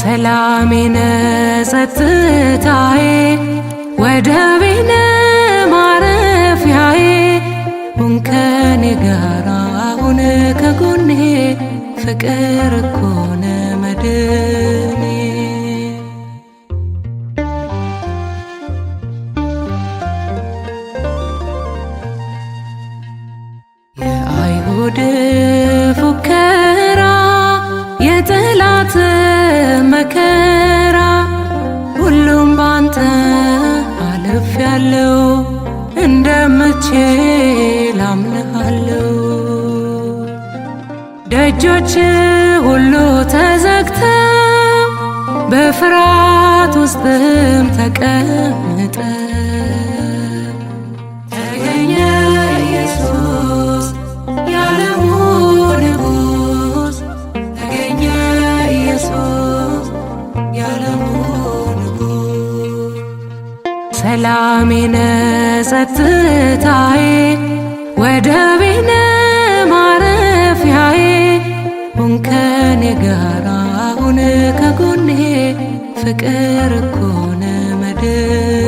ሰላሜነ ጸጥታዬ ወደቤነ ማረፊያዬ ሁን ከኔ ጋራ ሁን ከጎኔ ፍቅር እኮነ መድኔ የአይሁድ ፉከራ የጠላት መከራ ሁሉም ባንተ አልፌያለሁ እንደምትችል አምንሃለሁ። ደጆች ሁሉ ተዘግተው በፍርሃት ውስጥም ተቀምጠ ተገኘ ኢየሱስ የዓለሙ ንጉሥ ተገኘ ኢየሱስ የዓለሙ ንጉሥ ሰላሜነ ጸጥታዬ ወደቤነ ማረፊያዬ ሁን ከኔ ጋራ ሁን ከጎኔ ፍቅር እኮነ መድኔ